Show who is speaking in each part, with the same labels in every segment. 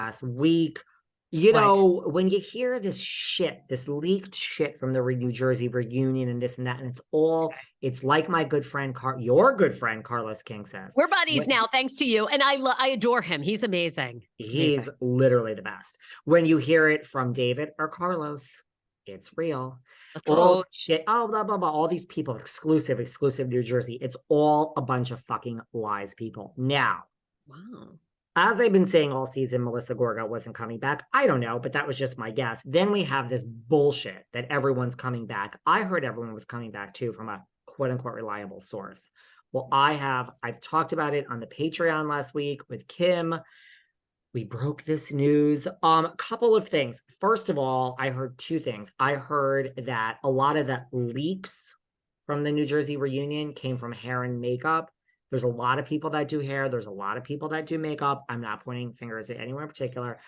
Speaker 1: last week. You
Speaker 2: What?
Speaker 1: know, when you hear this shit, this leaked shit from the New Jersey reunion and this and that, and it's like my good friend, your good friend, Carlos King says.
Speaker 2: We're buddies now, thanks to you. And I adore him. He's amazing.
Speaker 1: He's literally the best. When you hear it from David or Carlos, it's real. All shit, blah, blah, blah. All these people, exclusive New Jersey. It's all a bunch of fucking lies, people. Now,
Speaker 2: wow.
Speaker 1: As I've been saying all season, Melissa Gorga wasn't coming back. I don't know, but that was just my guess. Then we have this bullshit that everyone's coming back. I heard everyone was coming back too from a quote unquote reliable source. Well, I've talked about it on the Patreon last week with Kim. We broke this news. A couple of things. First of all, I heard two things. I heard that a lot of the leaks from the New Jersey reunion came from hair and makeup. There's a lot of people that do hair. There's a lot of people that do makeup. I'm not pointing fingers at anyone in particular.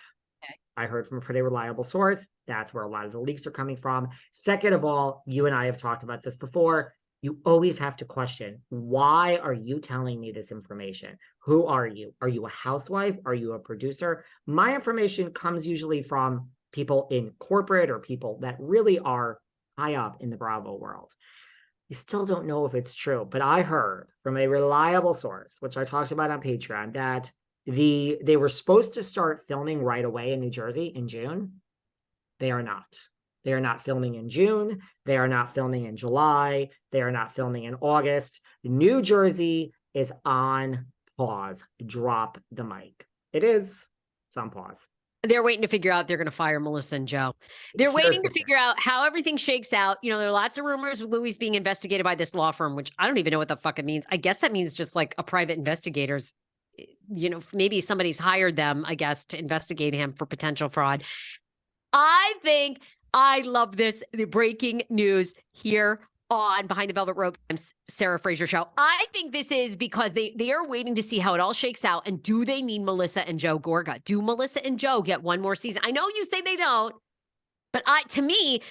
Speaker 1: Okay. I heard from a pretty reliable source. That's where a lot of the leaks are coming from. Second of all, you and I have talked about this before. You always have to question, why are you telling me this information? Who are you? Are you a housewife? Are you a producer? My information comes usually from people in corporate or people that really are high up in the Bravo world. You still don't know if it's true, but I heard from a reliable source, which I talked about on Patreon, that they were supposed to start filming right away in New Jersey in June. They are not. They are not filming in June. They are not filming in July. They are not filming in August. New Jersey is on pause. Drop the mic. It is. It's on pause.
Speaker 2: They're waiting to figure out they're going to fire Melissa and Joe. They're waiting to figure out how everything shakes out. You know, there are lots of rumors with Louis being investigated by this law firm, which I don't even know what the fuck it means. I guess that means just like a private investigators, you know, maybe somebody's hired them, I guess, to investigate him for potential fraud. I love this. The breaking news here on Behind the Velvet Rope and Sarah Fraser show. I think this is because they are waiting to see how it all shakes out. And do they need Melissa and Joe Gorga? Do Melissa and Joe get one more season? I know you say they don't, but to me,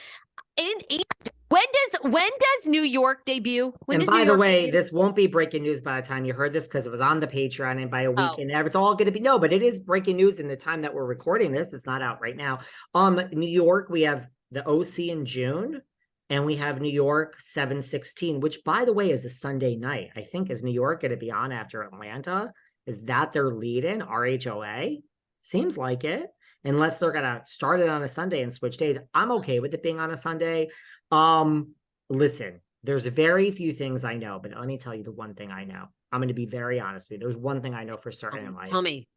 Speaker 2: when does New York debut?
Speaker 1: And by the way, this won't be breaking news by the time you heard this because it was on the Patreon and by a week and it's all going to be, no, but it is breaking news in the time that we're recording this. It's not out right now. New York, we have the OC in June. And we have New York 7/16, which, by the way, is a Sunday night. I think is New York going to be on after Atlanta? Is that their lead-in, RHOA? Seems like it. Unless they're going to start it on a Sunday and switch days. I'm okay with it being on a Sunday. Listen, there's very few things I know, but let me tell you the one thing I know. I'm going to be very honest with you. There's one thing I know for certain in life.
Speaker 2: Tell me.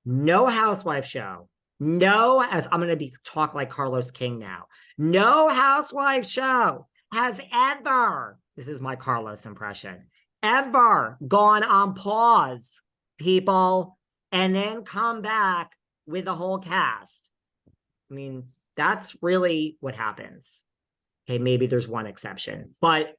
Speaker 1: No housewife show. No, as I'm going to talk like Carlos King now. No housewife show has ever, this is my Carlos impression, ever gone on pause, people, and then come back with the whole cast. I mean, that's really what happens. Okay, maybe there's one exception, but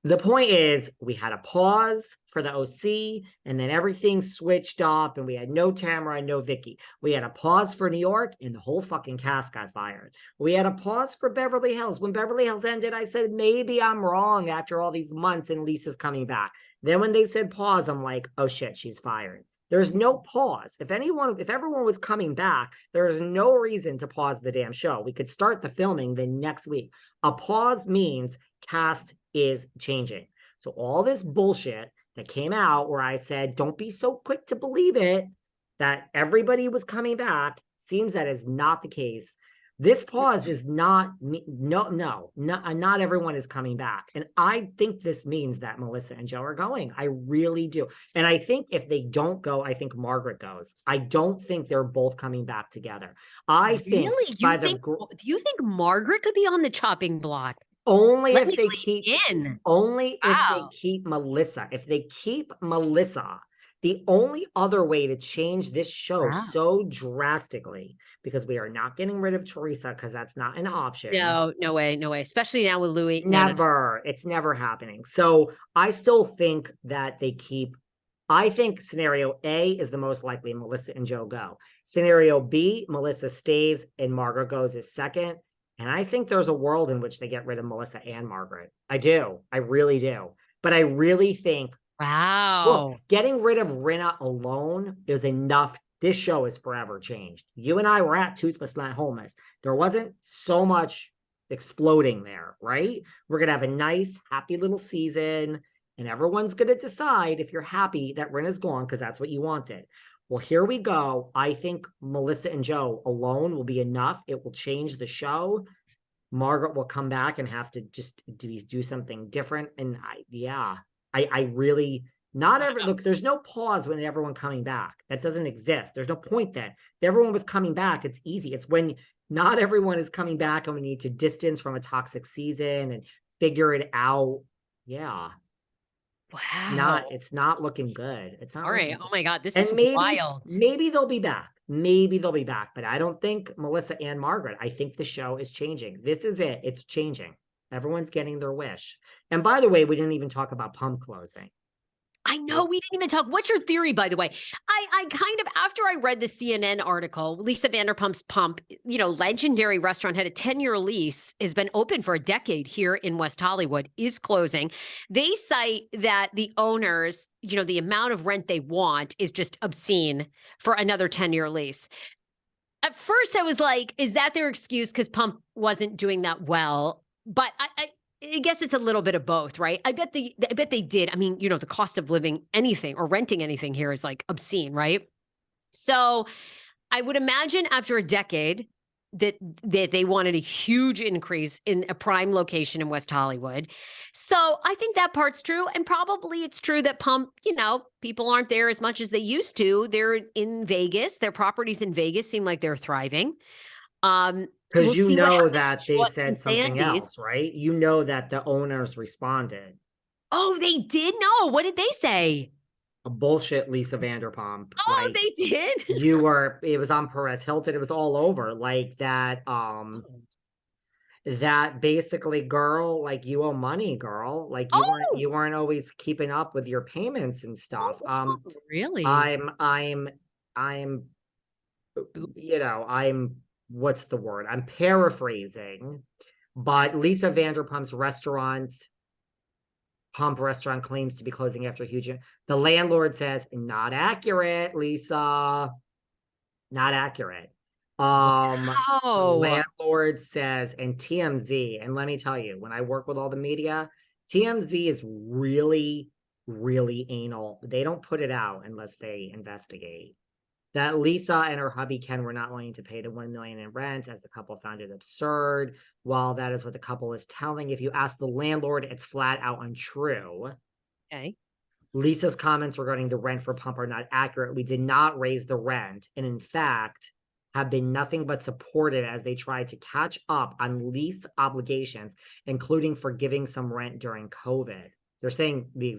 Speaker 1: the point is we had a pause for the OC and then everything switched up and we had no Tamara and no Vicky. We had a pause for New York and the whole fucking cast got fired. We had a pause for Beverly Hills. When Beverly Hills ended, I said, maybe I'm wrong after all these months and Lisa's coming back. Then when they said pause, I'm like, oh shit, she's fired. There's no pause. If everyone was coming back, there's no reason to pause the damn show. We could start the filming the next week. A pause means cast is changing. So all this bullshit that came out where I said, don't be so quick to believe it, that everybody was coming back, seems that is not the case. This pause is not everyone is coming back. And I think this means that Melissa and Joe are going. I really do. And I think if they don't go, I think Margaret goes. I don't think they're both coming back together. I think
Speaker 2: really? You think Margaret could be on the chopping block?
Speaker 1: Only if they keep Melissa. If they keep Melissa, the only other way to change this show so drastically, because we are not getting rid of Teresa, because that's not an option.
Speaker 2: No way. Especially now with Louis.
Speaker 1: Never. It's never happening. So I still think that I think scenario A is the most likely. Melissa and Joe go. Scenario B, Melissa stays and Margaret goes is second. And I think there's a world in which they get rid of Melissa and Margaret. I do. I really do. But I really think,
Speaker 2: wow,
Speaker 1: look, getting rid of Rinna alone is enough this show is forever changed. You and I were at Toothless Not Homeless. There wasn't so much exploding there, right? We're going to have a nice, happy little season, and everyone's going to decide if you're happy that Rin is gone because that's what you wanted. Well, here we go. I think Melissa and Joe alone will be enough. It will change the show. Margaret will come back and have to just do something different. And I really, not every, look, there's no pause when everyone coming back. That doesn't exist. There's no point then. If everyone was coming back, it's easy. It's when not everyone is coming back and we need to distance from a toxic season and figure it out. Yeah.
Speaker 2: Wow.
Speaker 1: It's not looking good. It's not.
Speaker 2: All right. Oh my God. This
Speaker 1: And
Speaker 2: is
Speaker 1: maybe,
Speaker 2: wild.
Speaker 1: maybe they'll be back. Maybe they'll be back, but I don't think Melissa and Margaret. I think the show is changing. This is it. It's changing. Everyone's getting their wish. And by the way, we didn't even talk about Pump closing.
Speaker 2: I know we didn't even talk. What's your theory, by the way? I kind of, after I read the CNN article, Lisa Vanderpump's Pump, legendary restaurant, had a 10-year lease, has been open for a decade here in West Hollywood, is closing. They cite that the owners, the amount of rent they want is just obscene for another 10-year lease. At first I was like, is that their excuse because Pump wasn't doing that well? But I guess it's a little bit of both, right? I bet they did. I mean, the cost of living anything or renting anything here is like obscene, right? So I would imagine after a decade that they wanted a huge increase in a prime location in West Hollywood. So I think that part's true. And probably it's true that Pump, people aren't there as much as they used to. They're in Vegas. Their properties in Vegas seem like they're thriving.
Speaker 1: Because
Speaker 2: we'll
Speaker 1: that they said something else, right? You know that the owners responded.
Speaker 2: Oh, they did? No. What did they say?
Speaker 1: A bullshit Lisa Vanderpump.
Speaker 2: Oh, they did?
Speaker 1: It was on Perez Hilton. It was all over. Like that, that basically, girl, like you owe money, girl. Like you weren't always keeping up with your payments and stuff.
Speaker 2: Really?
Speaker 1: I'm what's the word? I'm paraphrasing, but Lisa Vanderpump's Pump restaurant claims to be closing after a huge. The landlord says, not accurate, Lisa. Not accurate.
Speaker 2: Wow.
Speaker 1: Landlord says, and TMZ, and let me tell you, when I work with all the media, TMZ is really, really anal. They don't put it out unless they investigate. That Lisa and her hubby Ken were not willing to pay the $1 million in rent, as the couple found it absurd. While that is what the couple is telling, if you ask the landlord, it's flat out untrue.
Speaker 2: Okay.
Speaker 1: Lisa's comments regarding the rent for Pump are not accurate. We did not raise the rent, and in fact, have been nothing but supported as they tried to catch up on lease obligations, including forgiving some rent during COVID. They're saying the